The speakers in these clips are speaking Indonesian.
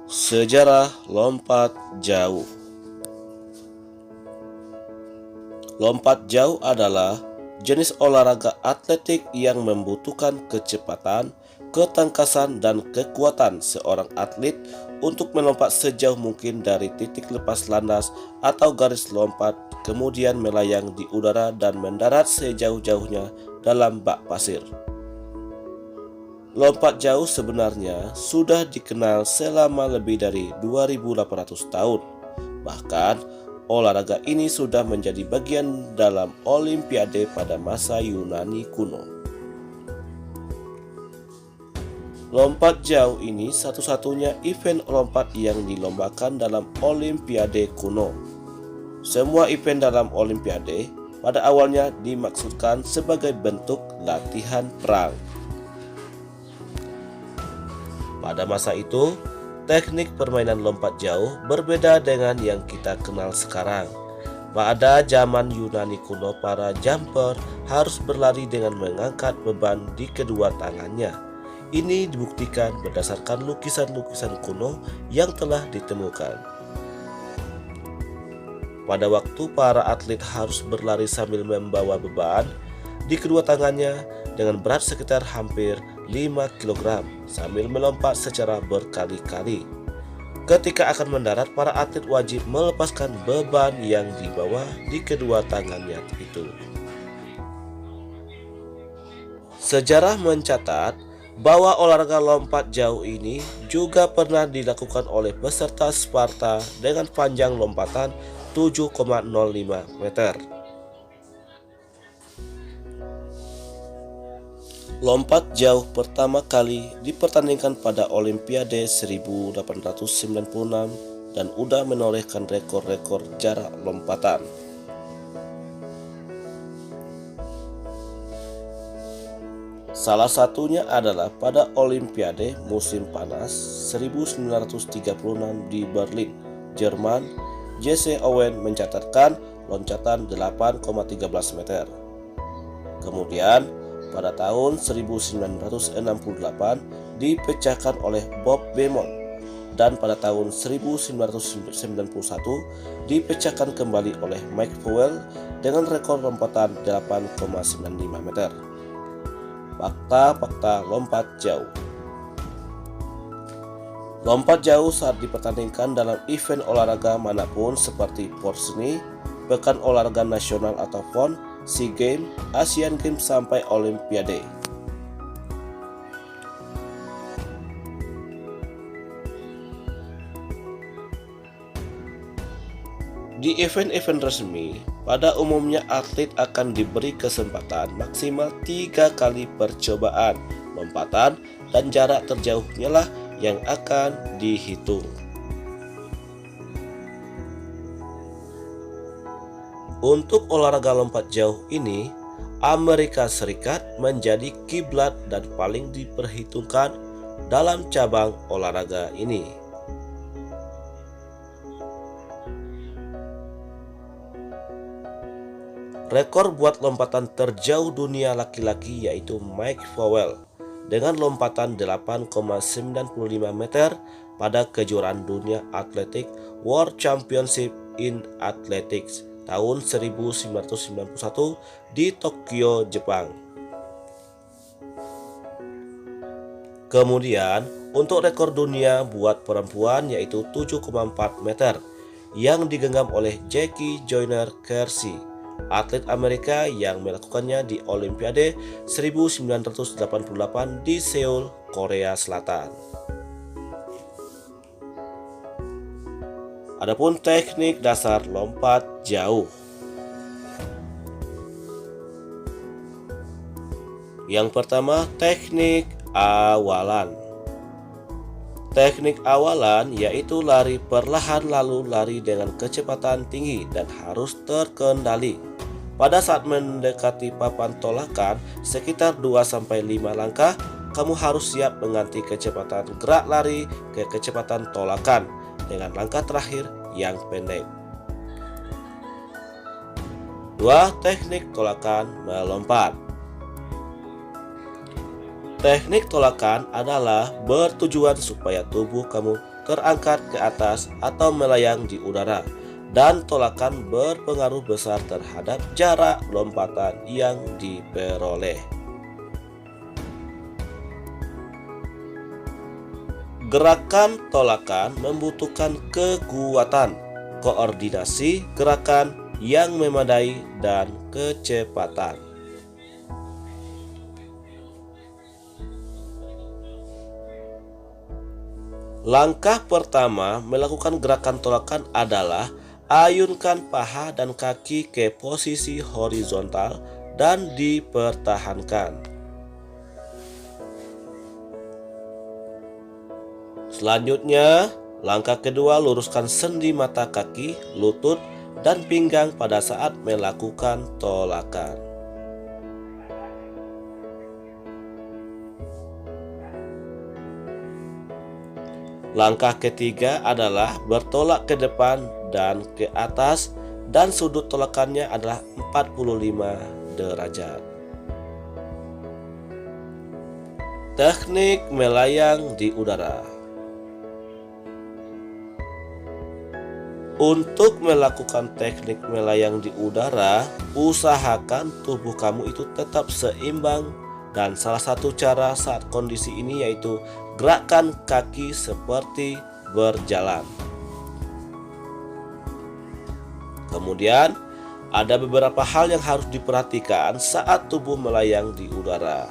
Sejarah lompat jauh. Lompat jauh adalah jenis olahraga atletik yang membutuhkan kecepatan, ketangkasan, dan kekuatan seorang atlet untuk melompat sejauh mungkin dari titik lepas landas atau garis lompat, kemudian melayang di udara dan mendarat sejauh-jauhnya dalam bak pasir. Lompat jauh sebenarnya sudah dikenal selama lebih dari 2800 tahun. Bahkan, olahraga ini sudah menjadi bagian dalam Olimpiade pada masa Yunani kuno. Lompat jauh ini satu-satunya event lompat yang dilombakan dalam Olimpiade kuno. Semua event dalam Olimpiade pada awalnya dimaksudkan sebagai bentuk latihan perang. Pada masa itu, teknik permainan lompat jauh berbeda dengan yang kita kenal sekarang. Pada zaman Yunani kuno, para jumper harus berlari dengan mengangkat beban di kedua tangannya. Ini dibuktikan berdasarkan lukisan-lukisan kuno yang telah ditemukan. Pada waktu para atlet harus berlari sambil membawa beban di kedua tangannya dengan berat sekitar hampir 5 kg sambil melompat secara berkali-kali. Ketika akan mendarat, para atlet wajib melepaskan beban yang dibawa di kedua tangannya itu. Sejarah mencatat bahwa olahraga lompat jauh ini juga pernah dilakukan oleh peserta Sparta dengan panjang lompatan 7,05 meter. Lompat jauh pertama kali dipertandingkan pada Olimpiade 1896 dan udah menorehkan rekor-rekor jarak lompatan. Salah satunya adalah pada Olimpiade musim panas 1936 di Berlin, Jerman. Jesse Owens mencatatkan loncatan 8,13 meter. Kemudian pada tahun 1968 dipecahkan oleh Bob Beamon dan pada tahun 1991 dipecahkan kembali oleh Mike Powell dengan rekor lompatan 8,95 meter. Fakta-fakta lompat jauh. Lompat jauh saat dipertandingkan dalam event olahraga manapun seperti Porseni, Pekan Olahraga Nasional atau PON, SEA Games, Asian Games sampai Olimpiade. Di event-event resmi, pada umumnya atlet akan diberi kesempatan maksimal 3 kali percobaan lompatan dan jarak terjauhnya lah yang akan dihitung. Untuk olahraga lompat jauh ini, Amerika Serikat menjadi kiblat dan paling diperhitungkan dalam cabang olahraga ini. Rekor buat lompatan terjauh dunia laki-laki yaitu Mike Powell dengan lompatan 8,95 meter pada kejuaraan dunia atletik World Championship in Athletics tahun 1991 di Tokyo, Jepang. Kemudian untuk rekor dunia buat perempuan yaitu 7,4 meter yang digenggam oleh Jackie Joyner Kersee, atlet Amerika yang melakukannya di Olimpiade 1988 di Seoul, Korea Selatan. Adapun teknik dasar lompat jauh. Yang pertama, teknik awalan. Teknik awalan yaitu lari perlahan lalu lari dengan kecepatan tinggi dan harus terkendali. Pada saat mendekati papan tolakan sekitar 2-5 langkah, kamu harus siap mengganti kecepatan gerak lari ke kecepatan tolakan dengan langkah terakhir yang pendek. 2. Teknik tolakan melompat. Teknik tolakan adalah bertujuan supaya tubuh kamu terangkat ke atas atau melayang di udara, dan tolakan berpengaruh besar terhadap jarak lompatan yang diperoleh. Gerakan tolakan membutuhkan kekuatan, koordinasi gerakan yang memadai, dan kecepatan. Langkah pertama melakukan gerakan tolakan adalah ayunkan paha dan kaki ke posisi horizontal dan dipertahankan. Selanjutnya, langkah kedua, luruskan sendi mata kaki, lutut, dan pinggang pada saat melakukan tolakan. Langkah ketiga adalah bertolak ke depan dan ke atas, dan sudut tolakannya adalah 45 derajat. Teknik melayang di udara. Untuk melakukan teknik melayang di udara, usahakan tubuh kamu itu tetap seimbang, dan salah satu cara saat kondisi ini yaitu gerakan kaki seperti berjalan. Kemudian, ada beberapa hal yang harus diperhatikan saat tubuh melayang di udara.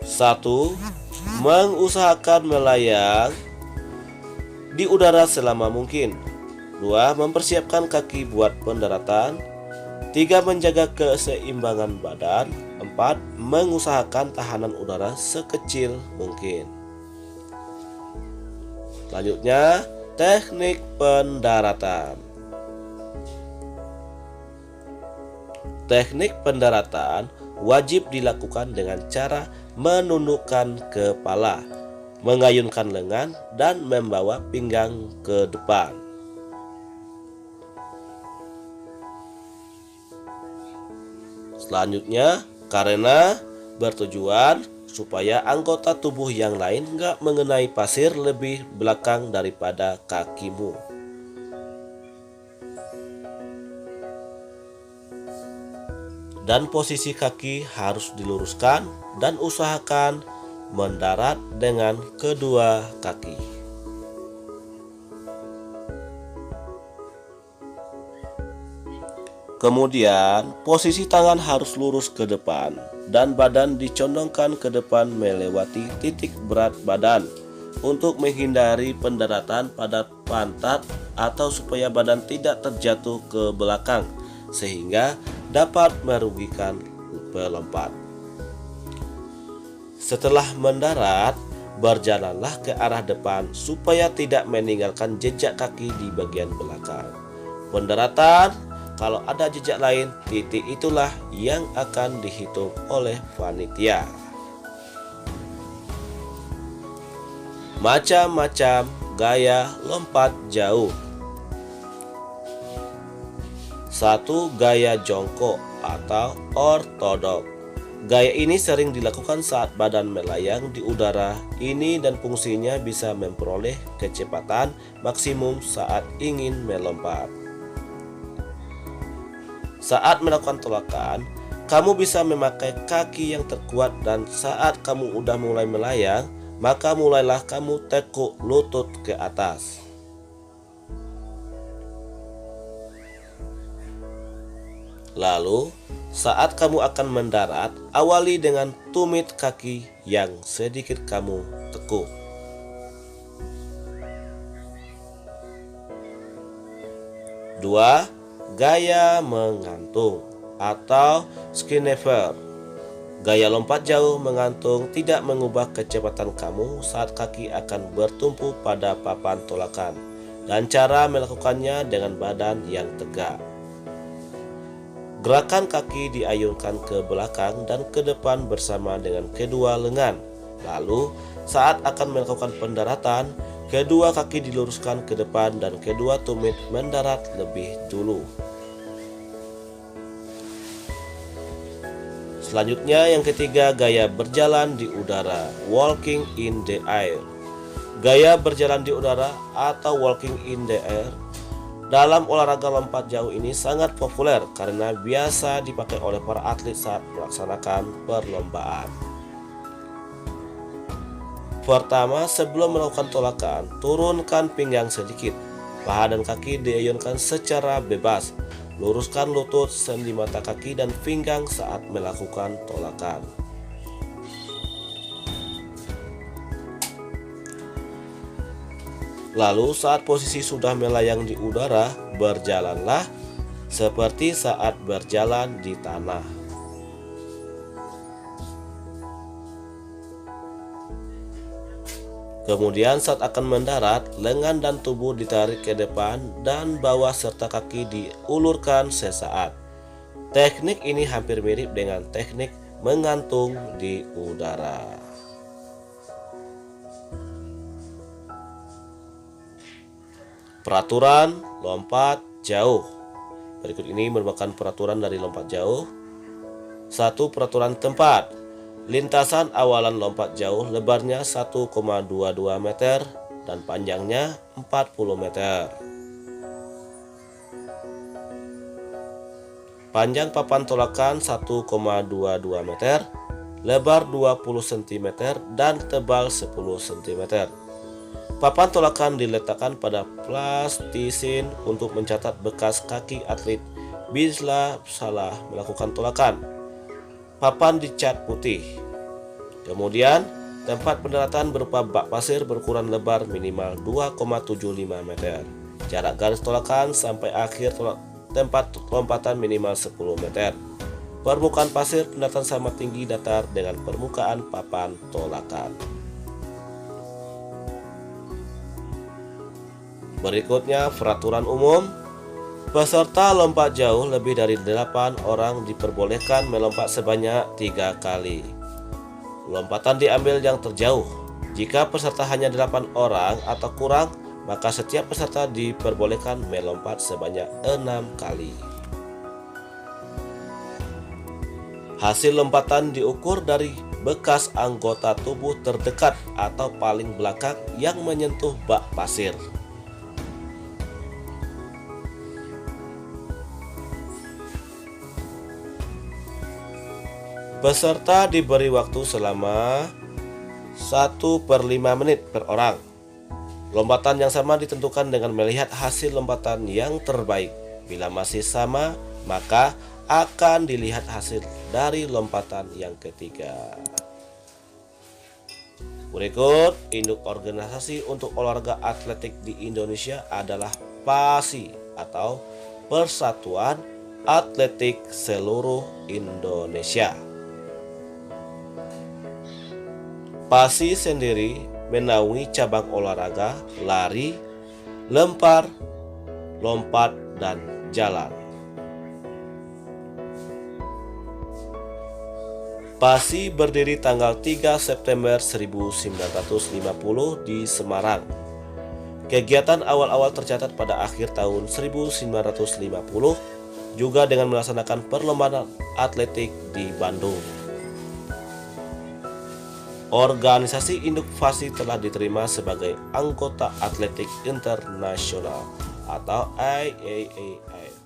Satu, mengusahakan melayang di udara selama mungkin. 2. Mempersiapkan kaki buat pendaratan. 3. Menjaga keseimbangan badan. 4. Mengusahakan tahanan udara sekecil mungkin. Selanjutnya, teknik pendaratan. Teknik pendaratan wajib dilakukan dengan cara menundukkan kepala, mengayunkan lengan, dan membawa pinggang ke depan. Selanjutnya, karena bertujuan supaya anggota tubuh yang lain nggak mengenai pasir lebih belakang daripada kakimu. Dan posisi kaki harus diluruskan dan usahakan mendarat dengan kedua kaki. Kemudian, posisi tangan harus lurus ke depan dan badan dicondongkan ke depan melewati titik berat badan untuk menghindari pendaratan pada pantat atau supaya badan tidak terjatuh ke belakang sehingga dapat merugikan pelompat. Setelah mendarat, berjalanlah ke arah depan supaya tidak meninggalkan jejak kaki di bagian belakang. Pendaratan, kalau ada jejak lain, titik itulah yang akan dihitung oleh panitia. Macam-macam gaya lompat jauh. 1. Gaya jongkok atau ortodok. Gaya ini sering dilakukan saat badan melayang di udara ini dan fungsinya bisa memperoleh kecepatan maksimum saat ingin melompat. Saat melakukan tolakan, kamu bisa memakai kaki yang terkuat, dan saat kamu udah mulai melayang, maka mulailah kamu tekuk lutut ke atas. Lalu, saat kamu akan mendarat, awali dengan tumit kaki yang sedikit kamu tekuk. 2. Gaya mengantung atau skinever. Gaya lompat jauh mengantung tidak mengubah kecepatan kamu saat kaki akan bertumpu pada papan tolakan, dan cara melakukannya dengan badan yang tegak. Gerakan kaki diayunkan ke belakang dan ke depan bersama dengan kedua lengan. Lalu, saat akan melakukan pendaratan, Kedua kaki diluruskan ke depan dan kedua tumit mendarat lebih dulu. Selanjutnya yang ketiga, gaya berjalan di udara, walking in the air. Gaya berjalan di udara atau walking in the air dalam olahraga lompat jauh ini sangat populer karena biasa dipakai oleh para atlet saat melaksanakan perlombaan. Pertama, sebelum melakukan tolakan, turunkan pinggang sedikit. Paha dan kaki diayunkan secara bebas. Luruskan lutut, sendi mata kaki dan pinggang saat melakukan tolakan. Lalu saat posisi sudah melayang di udara, berjalanlah seperti saat berjalan di tanah. Kemudian saat akan mendarat, lengan dan tubuh ditarik ke depan dan bawah serta kaki diulurkan sesaat. Teknik ini hampir mirip dengan teknik menggantung di udara. Peraturan lompat jauh. Berikut ini merupakan peraturan dari lompat jauh. 1. Peraturan tempat. Lintasan awalan lompat jauh lebarnya 1,22 meter dan panjangnya 40 meter. Panjang papan tolakan 1,22 meter, lebar 20 cm dan tebal 10 cm. Papan tolakan diletakkan pada plastisin untuk mencatat bekas kaki atlet bila salah melakukan tolakan. Papan dicat putih. Kemudian, tempat pendaratan berupa bak pasir berukuran lebar minimal 2,75 meter. Jarak garis tolakan sampai akhir tempat lompatan minimal 10 meter. Permukaan pasir pendaratan sama tinggi datar dengan permukaan papan tolakan. Berikutnya peraturan umum. Peserta lompat jauh lebih dari 8 orang diperbolehkan melompat sebanyak 3 kali. Lompatan diambil yang terjauh. Jika peserta hanya 8 orang atau kurang, maka setiap peserta diperbolehkan melompat sebanyak 6 kali. Hasil lompatan diukur dari bekas anggota tubuh terdekat atau paling belakang yang menyentuh bak pasir. Peserta diberi waktu selama 1/5 menit per orang. Lompatan yang sama ditentukan dengan melihat hasil lompatan yang terbaik. Bila masih sama, maka akan dilihat hasil dari lompatan yang ketiga. Berikut induk organisasi untuk olahraga atletik di Indonesia adalah PASI atau Persatuan Atletik Seluruh Indonesia. PASI sendiri menaungi cabang olahraga lari, lempar, lompat, dan jalan. PASI berdiri tanggal 3 September 1950 di Semarang. Kegiatan awal-awal tercatat pada akhir tahun 1950 juga dengan melaksanakan perlombaan atletik di Bandung. Organisasi induk PASI telah diterima sebagai anggota atletik internasional atau IAAF.